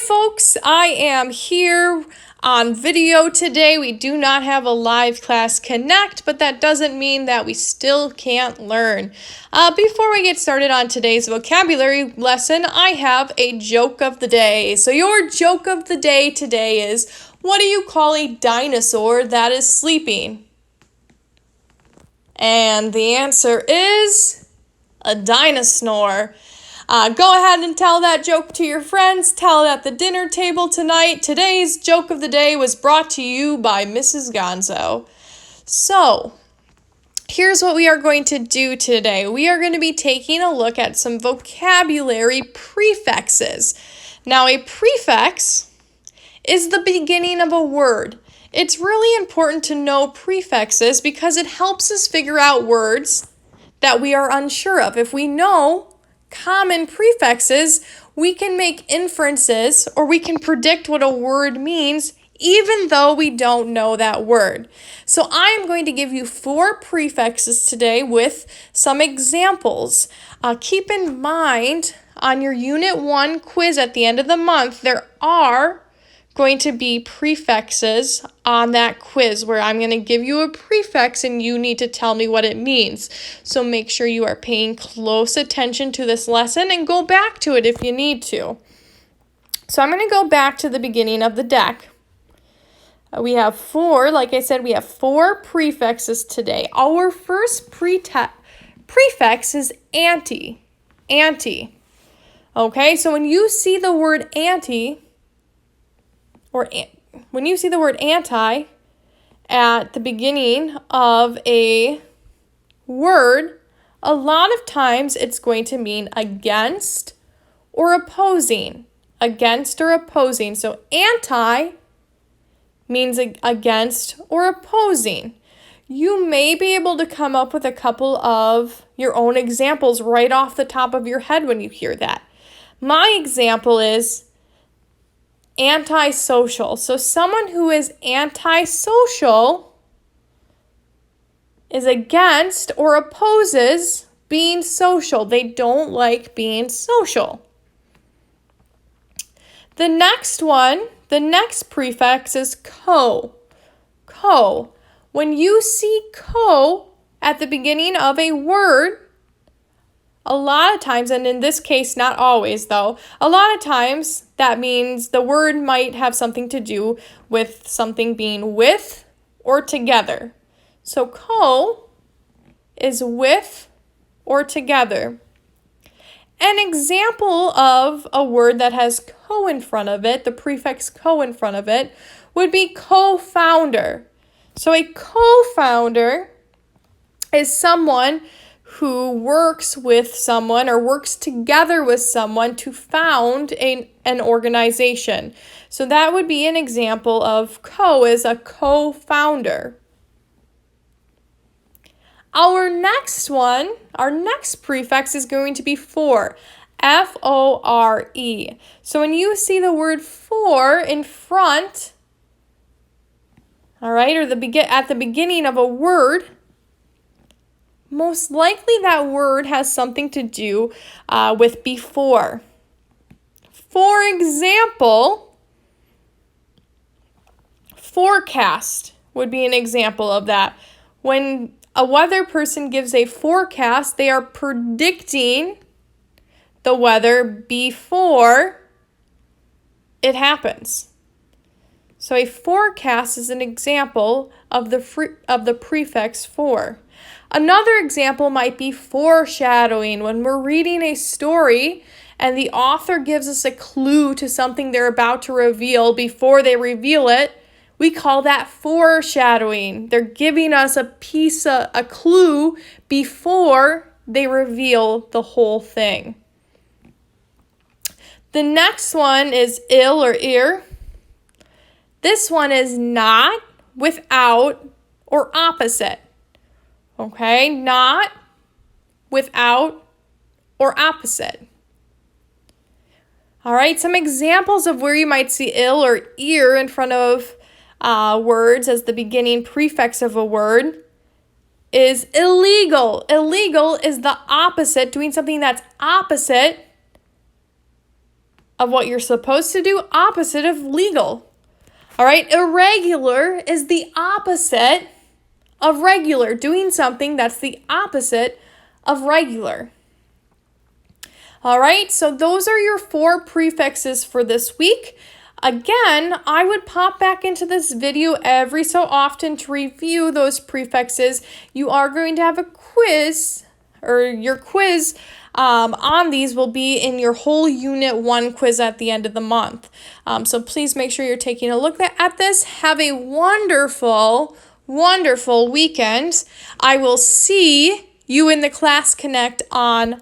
folks, I am here on video today. We do not have a live class connect, but that doesn't mean that we still can't learn. Before we get started on today's vocabulary lesson, I have a joke of the day. So your joke of the day today is, what do you call a dinosaur that is sleeping? And the answer is a dinosaur. Go ahead and tell that joke to your friends. Tell it at the dinner table tonight. Today's joke of the day was brought to you by Mrs. Gonzo. So, here's what we are going to do today. We are going to be taking a look at some vocabulary prefixes. Now, a prefix is the beginning of a word. It's really important to know prefixes because it helps us figure out words that we are unsure of. If we know common prefixes, we can make inferences or we can predict what a word means even though we don't know that word. So I am going to give you 4 prefixes today with some examples. Keep in mind on your Unit 1 quiz at the end of the month, there are going to be prefixes on that quiz where I'm going to give you a prefix and you need to tell me what it means. So make sure you are paying close attention to this lesson and go back to it if you need to. So I'm going to go back to the beginning of the deck. We have 4, like I said, we have 4 prefixes today. Our first prefix is anti. Anti. Okay, so when you see the word anti, when you see the word anti at the beginning of a word, a lot of times it's going to mean against or opposing. Against or opposing. So anti means against or opposing. You may be able to come up with a couple of your own examples right off the top of your head when you hear that. My example is antisocial. So someone who is antisocial is against or opposes being social. They don't like being social. The next prefix is co. Co. When you see co at the beginning of a word, a lot of times, and in this case, not always though, a lot of times that means the word might have something to do with something being with or together. So co is with or together. An example of a word that has co in front of it, the prefix co in front of it, would be co-founder. So a co-founder is someone who works with someone or works together with someone to found an organization. So that would be an example of co as a co-founder. Our next prefix is going to be for. F-O-R-E. So when you see the word for in front, all right, or at the beginning of a word, most likely that word has something to do with before. For example, forecast would be an example of that. When a weather person gives a forecast, they are predicting the weather before it happens. So a forecast is an example of the prefix for. Another example might be foreshadowing. When we're reading a story and the author gives us a clue to something they're about to reveal before they reveal it, we call that foreshadowing. They're giving us a clue before they reveal the whole thing. The next one is ill or ear. This one is not, without, or opposite. Okay, not, without, or opposite. All right, some examples of where you might see ill or ear in front of words as the beginning prefix of a word is illegal. Illegal is the opposite, doing something that's opposite of what you're supposed to do, opposite of legal. All right, irregular is the opposite of regular, doing something that's the opposite of regular. All right, so those are your 4 prefixes for this week. Again, I would pop back into this video every so often to review those prefixes. You are going to have a quiz, or your quiz on these will be in your whole Unit 1 quiz at the end of the month. So please make sure you're taking a look at this. Have a wonderful, wonderful weekend. I will see you in the Class Connect on